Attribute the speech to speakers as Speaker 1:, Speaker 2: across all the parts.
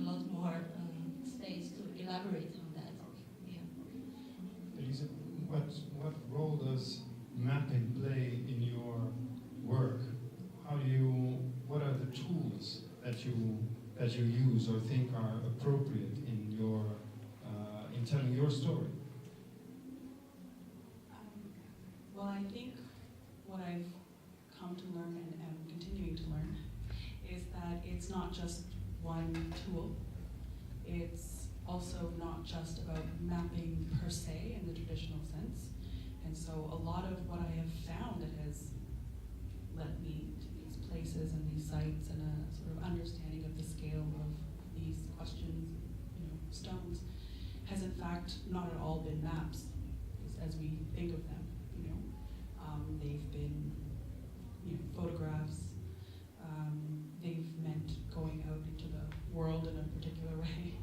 Speaker 1: a lot more space to elaborate on that. Yeah.
Speaker 2: Elise, what role does mapping play in your work? What are the tools that you use or think are appropriate in your in telling your story?
Speaker 3: Well, I think what I've come to learn and am continuing to learn is that it's not just one tool. It's also not just about mapping per se in the traditional sense. And so a lot of what I have found that has led me to these places and these sites and a sort of understanding of the scale of these questions, stones, has in fact not at all been maps as we think of them. They've been photographs. They've meant going out into the world in a particular way.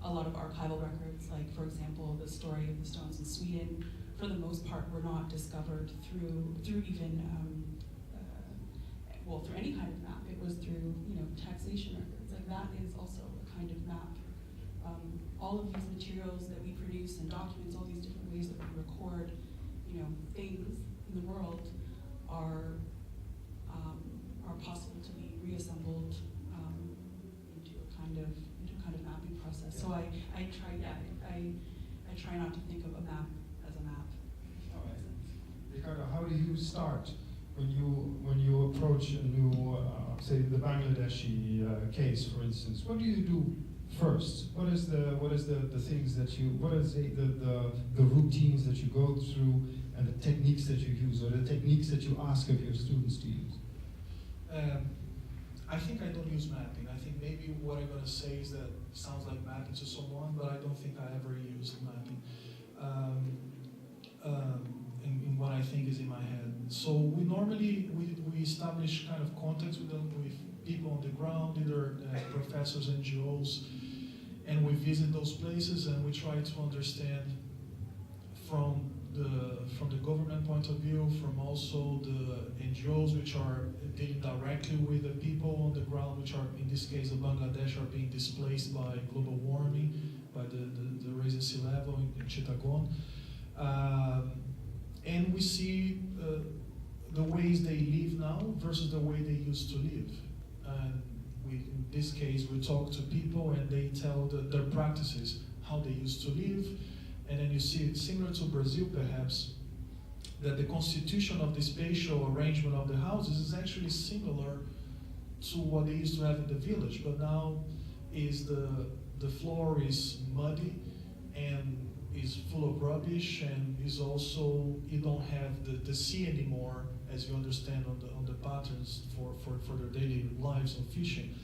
Speaker 3: A lot of archival records, like for example, the story of the stones in Sweden, for the most part, were not discovered through even through any kind of map. It was through taxation records. Like that is also a kind of map. All of these materials that we produce and documents, all these different ways that we record, things in the world are possible to be reassembled into a kind of mapping process. Yeah. So I try not to think of a map as a map.
Speaker 2: Ricardo, how do you start when you approach a new, say the Bangladeshi case, for instance? What do you do first? What is the things that you? What is the routines that you go through and the techniques that you use, or the techniques that you ask of your students to use?
Speaker 4: I think I don't use mapping. I think maybe what I'm going to say is that sounds like mapping to someone, but I don't think I ever used mapping in what I think is in my head. So we normally we establish kind of contacts with people on the ground, either professors, NGOs, and we visit those places and we try to understand from the government point of view, from also the NGOs which are dealing directly with the people on the ground, which are in this case of Bangladesh, are being displaced by global warming, by the rising sea level in Chittagong. And we see the ways they live now versus the way they used to live. And in this case, we talk to people and they tell their practices, how they used to live. And then you see, similar to Brazil perhaps, that the constitution of the spatial arrangement of the houses is actually similar to what they used to have in the village, but now is the floor is muddy and is full of rubbish, and is also, you don't have the sea anymore, as you understand on the patterns for their daily lives of fishing.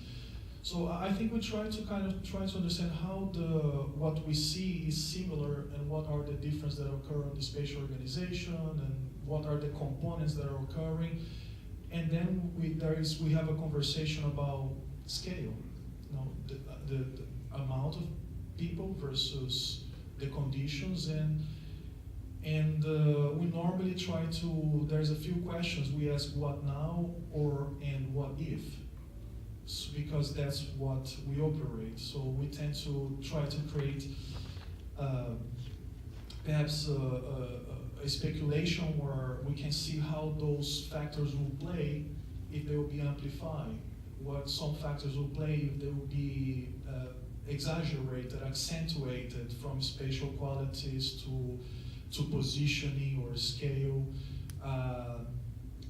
Speaker 4: So I think we try to understand how what we see is similar, and what are the differences that occur in the spatial organization, and what are the components that are occurring, and then we have a conversation about scale, the amount of people versus the conditions, and we normally try to. There's a few questions we ask: what now, and what if. Because that's what we operate. So we tend to try to create perhaps a speculation where we can see how those factors will play if they will be amplified, what some factors will play if they will be exaggerated, accentuated from spatial qualities to positioning or scale.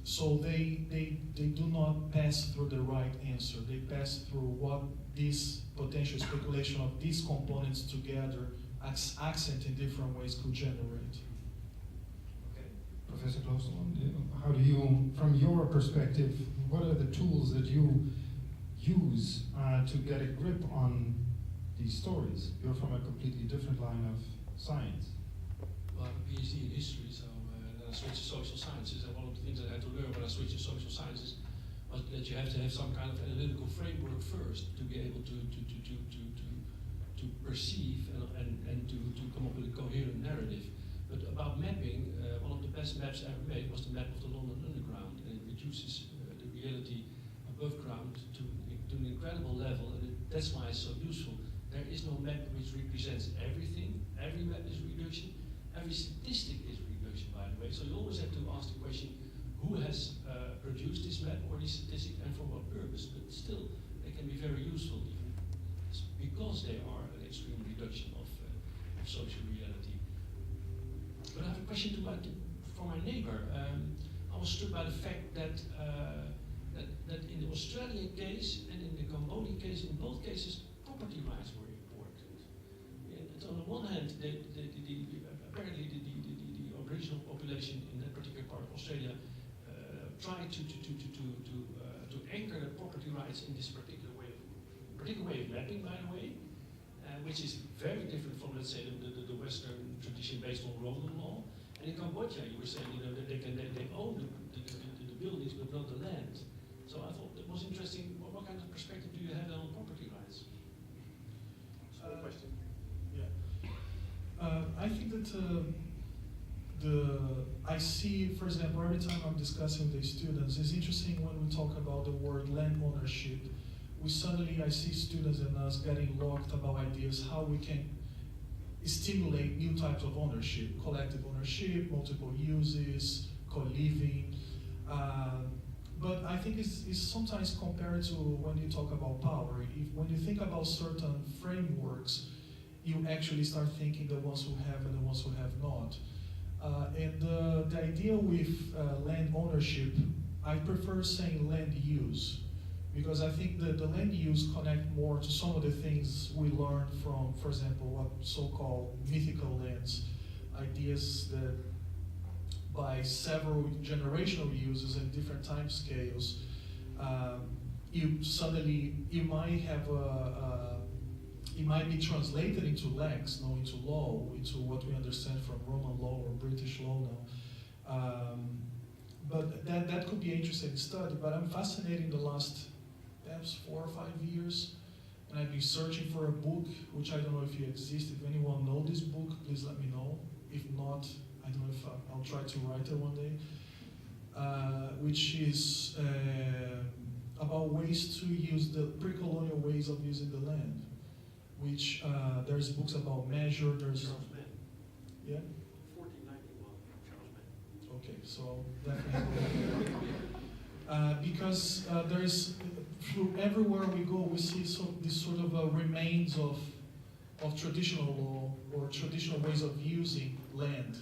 Speaker 4: So they do not pass through the right answer. They pass through what this potential speculation of these components together, accent in different ways, could generate.
Speaker 2: Okay, Professor Kloosterman, how do you, from your perspective, what are the tools that you use to get a grip on these stories? You're from a completely different line of science.
Speaker 5: Well, I have a PhD in history, so then I switched to social sciences, and one of the things that I had to learn when I switched to social sciences was that you have to have some kind of analytical framework first to be able to perceive and to come up with a coherent narrative. But about mapping, one of the best maps I ever made was the map of the London Underground, and it reduces the reality above ground to an incredible level, and it that's why it's so useful. There is no map which represents everything. Every map is reduction. Every statistic is reduction, by the way. So you always have to ask the question, who has produced this map or this statistic and for what purpose? But still, they can be very useful even because they are an extreme reduction of social reality. But I have a question for my neighbor. I was struck by the fact that that in the Australian case and in the Cambodian case, in both cases, property rights were important. And on the one hand, apparently the Aboriginal population in that particular part of Australia tried to anchor the property rights in this particular way of mapping, by the way, which is very different from, let's say, the Western tradition based on Roman law. And in Cambodia, you were saying, that they own the buildings but not the land. So I thought it was interesting. What kind of perspective do you have on property rights? Small question.
Speaker 4: Yeah. I think that I see, for example, every time I'm discussing with the students, it's interesting when we talk about the word land ownership. I see students and us getting locked about ideas how we can stimulate new types of ownership, collective ownership, multiple uses, co-living. But I think it's sometimes compared to when you talk about power. When you think about certain frameworks, you actually start thinking the ones who have and the ones who have not. And the idea with land ownership, I prefer saying land use, because I think that the land use connect more to some of the things we learned from, for example, what so-called mythical lands, ideas that by several generational uses and different time scales, you might have it might be translated into lex, into law, into what we understand from Roman law or British law now. But that could be an interesting study, but I'm fascinated in the last perhaps 4 or 5 years, and I've been searching for a book, which I don't know if it exists. If anyone knows this book, please let me know. If not, I don't know if I'll try to write it one day, which is about ways to use the pre-colonial ways of using the land, which there's books about measure, there's...
Speaker 5: Charles Mann.
Speaker 4: Yeah?
Speaker 5: 1491, Charles Mann.
Speaker 4: Okay, so definitely. Because there's, through everywhere we go, we see this sort of remains of traditional law or traditional ways of using land,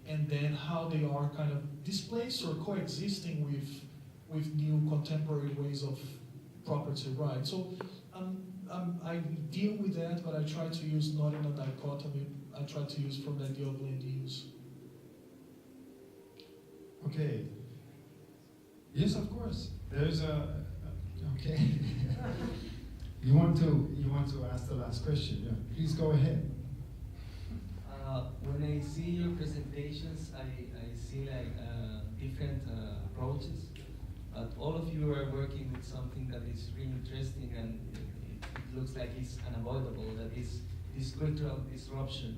Speaker 4: and then how they are kind of displaced or coexisting with new contemporary ways of property rights. So I deal with that, but I try to use not in a dichotomy. I try to use from the idea of land use.
Speaker 2: Okay. Yes, of course. There's okay. You want to ask the last question? Yeah. Please go ahead.
Speaker 6: When I see your presentations, I see like different approaches, but all of you are working with something that is really interesting, and it looks like it's unavoidable. That is this cultural disruption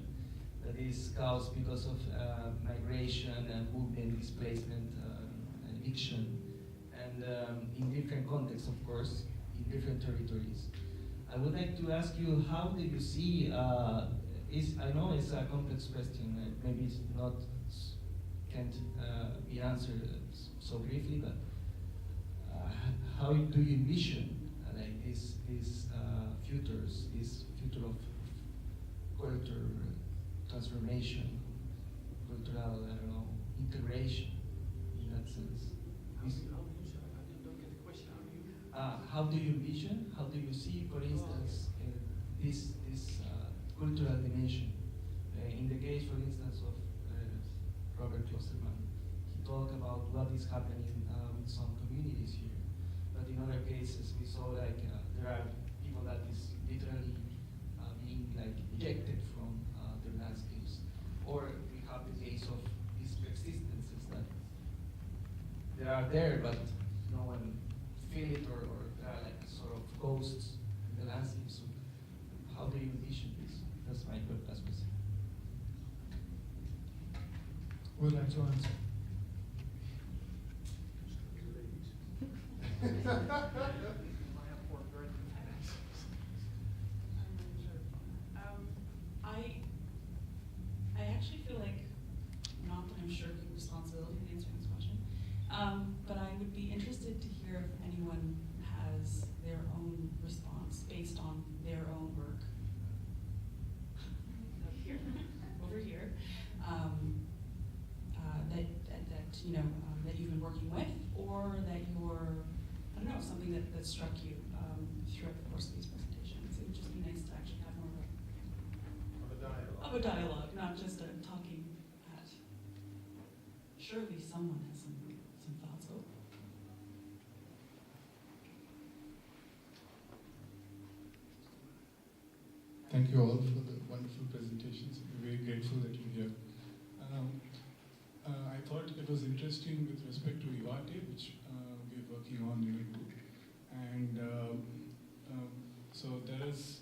Speaker 6: that is caused because of migration and movement, displacement, eviction, and in different contexts, of course, in different territories. I would like to ask you, how do you see? I know it's a complex question. Maybe it's not can't be answered so briefly, but how do you envision like these futures, this future of culture transformation, cultural, I don't know, integration, in that sense?
Speaker 5: I don't get the question.
Speaker 6: How do you envision? How do you see, for instance, this cultural dimension? In the case, for instance, of Robert Kloosterman, he talked about what is happening with some communities here. But in other cases, we saw like there are people that is literally being like ejected from their landscapes, or we have the case of these existences that they are there, but no one feel it, or they are like sort of ghosts in the landscape. So how do you envision this? That's my last question.
Speaker 2: Would like to answer?
Speaker 3: that struck you throughout the course of these presentations? It would just be nice to actually have more of a dialogue, not just a talking at. Surely someone has some thoughts. Oh.
Speaker 7: Thank you all for the wonderful presentations. We're very grateful that you're here. I thought it was interesting with respect to Iwate, which we're working on in the group. And so there is